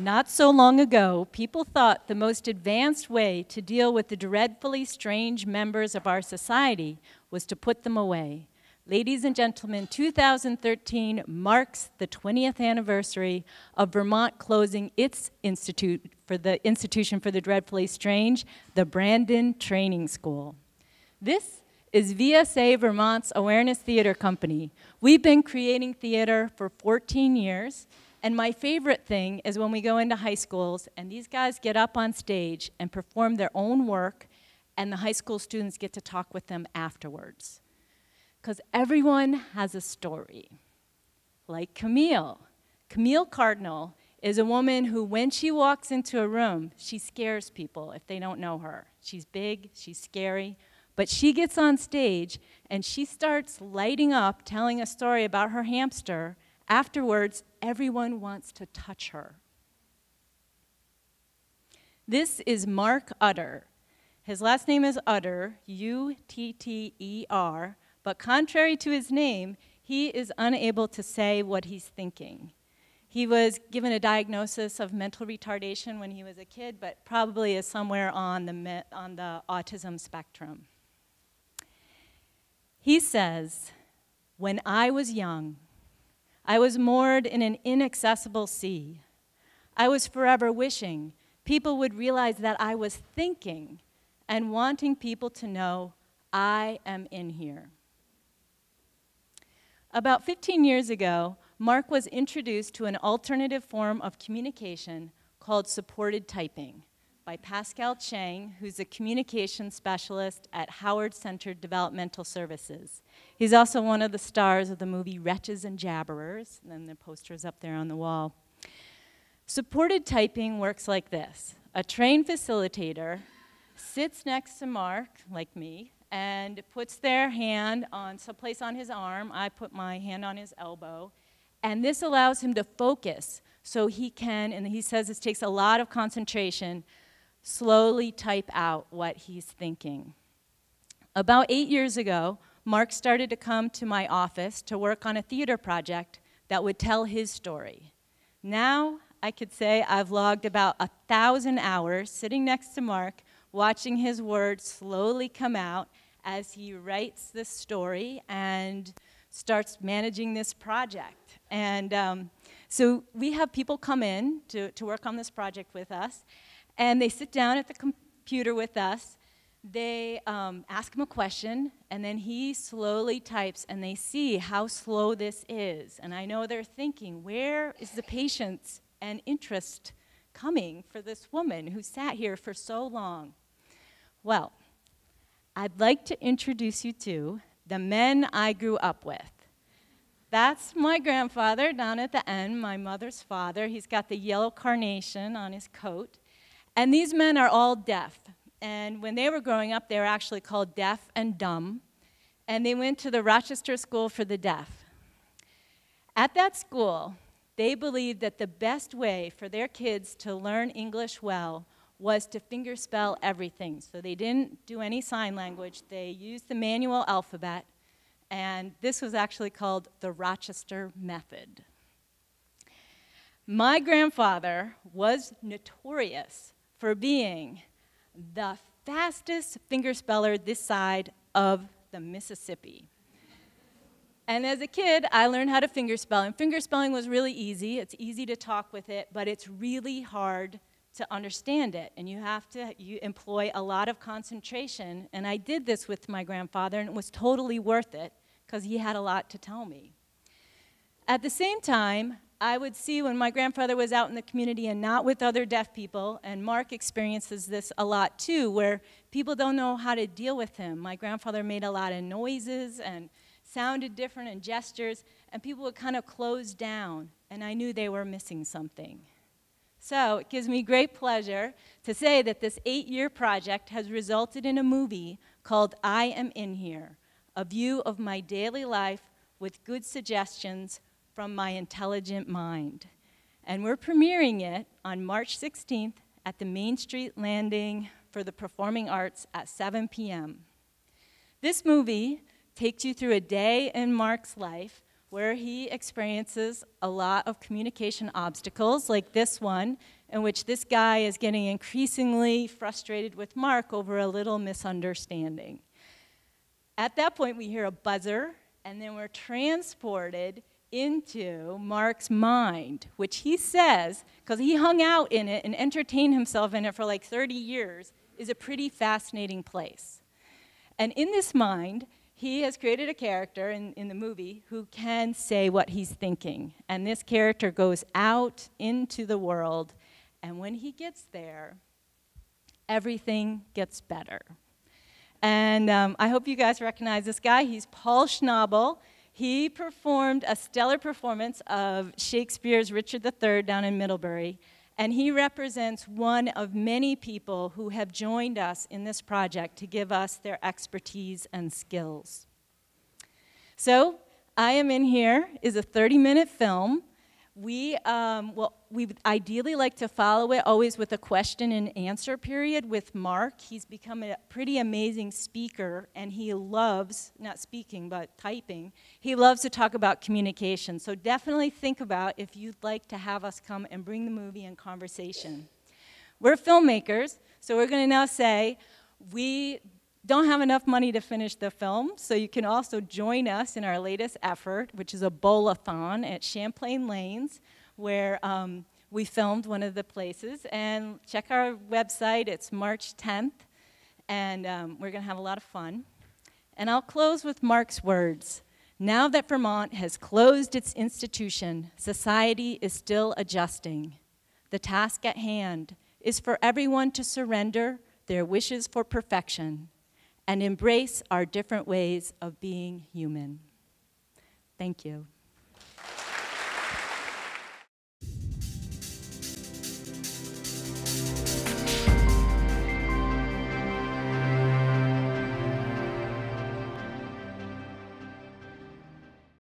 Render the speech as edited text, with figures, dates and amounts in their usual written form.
Not so long ago, people thought the most advanced way to deal with the dreadfully strange members of our society was to put them away. Ladies and gentlemen, 2013 marks the 20th anniversary of Vermont closing its institution for the dreadfully strange, the Brandon Training School. This is VSA Vermont's Awareness Theater Company. We've been creating theater for 14 years, and my favorite thing is when we go into high schools and these guys get up on stage and perform their own work, and the high school students get to talk with them afterwards. Because everyone has a story. Like Camille. Camille Cardinal is a woman who, when she walks into a room, she scares people if they don't know her. She's big, she's scary, but she gets on stage and she starts lighting up, telling a story about her hamster. Afterwards, everyone wants to touch her. This is Mark Utter. His last name is Utter, U-T-T-E-R, but contrary to his name, he is unable to say what he's thinking. He was given a diagnosis of mental retardation when he was a kid, but probably is somewhere on the autism spectrum. He says, "When I was young, I was moored in an inaccessible sea. I was forever wishing people would realize that I was thinking and wanting people to know I am in here." About 15 years ago, Mark was introduced to an alternative form of communication called supported typing by Pascal Chang, who's a communication specialist at Howard Center Developmental Services. He's also one of the stars of the movie Wretches and Jabberers, and then the poster's up there on the wall. Supported typing works like this. A trained facilitator sits next to Mark, like me, and puts their hand on someplace on his arm. I put my hand on his elbow. And this allows him to focus so he can, and he says this takes a lot of concentration, slowly type out what he's thinking. About 8 years ago, Mark started to come to my office to work on a theater project that would tell his story. Now, I could say I've logged about 1,000 hours sitting next to Mark, watching his words slowly come out as he writes this story and starts managing this project. And so we have people come in to work on this project with us, and they sit down at the computer with us. They ask him a question, and then he slowly types, and they see how slow this is. And I know they're thinking, where is the patience and interest coming for this woman who sat here for so long? Well, I'd like to introduce you to the men I grew up with. That's my grandfather down at the end, my mother's father. He's got the yellow carnation on his coat. And these men are all deaf. And when they were growing up, they were actually called deaf and dumb. And they went to the Rochester School for the Deaf. At that school, they believed that the best way for their kids to learn English well was to fingerspell everything. So they didn't do any sign language. They used the manual alphabet, and this was actually called the Rochester Method. My grandfather was notorious for being the fastest fingerspeller this side of the Mississippi. And as a kid, I learned how to fingerspell, and fingerspelling was really easy. It's easy to talk with it, but it's really hard to understand it, and you employ a lot of concentration, and I did this with my grandfather, and it was totally worth it, because he had a lot to tell me. At the same time, I would see when my grandfather was out in the community and not with other deaf people, and Mark experiences this a lot too, where people don't know how to deal with him. My grandfather made a lot of noises and sounded different and gestures, and people would kind of close down, and I knew they were missing something. So it gives me great pleasure to say that this 8-year project has resulted in a movie called I Am In Here, a view of my daily life with good suggestions from my intelligent mind. And we're premiering it on March 16th at the Main Street Landing for the Performing Arts at 7 p.m. This movie takes you through a day in Mark's life where he experiences a lot of communication obstacles, like this one, in which this guy is getting increasingly frustrated with Mark over a little misunderstanding. At that point, we hear a buzzer, and then we're transported into Mark's mind, which he says, because he hung out in it and entertained himself in it for like 30 years, is a pretty fascinating place. And in this mind, he has created a character in the movie who can say what he's thinking. And this character goes out into the world, and when he gets there, everything gets better. And I hope you guys recognize this guy. He's Paul Schnabel. He performed a stellar performance of Shakespeare's Richard III down in Middlebury, and he represents one of many people who have joined us in this project to give us their expertise and skills. So, I Am In Here is a 30-minute film. We would ideally like to follow it always with a question and answer period with Mark. He's become a pretty amazing speaker, and he loves, not speaking, but typing, he loves to talk about communication. So definitely think about if you'd like to have us come and bring the movie in conversation. We're filmmakers, so we're going to now say, we don't have enough money to finish the film, so you can also join us in our latest effort, which is a bowl-a-thon at Champlain Lanes, where we filmed one of the places. And check our website, it's March 10th, and we're going to have a lot of fun. And I'll close with Mark's words. Now that Vermont has closed its institution, society is still adjusting. The task at hand is for everyone to surrender their wishes for perfection and embrace our different ways of being human. Thank you.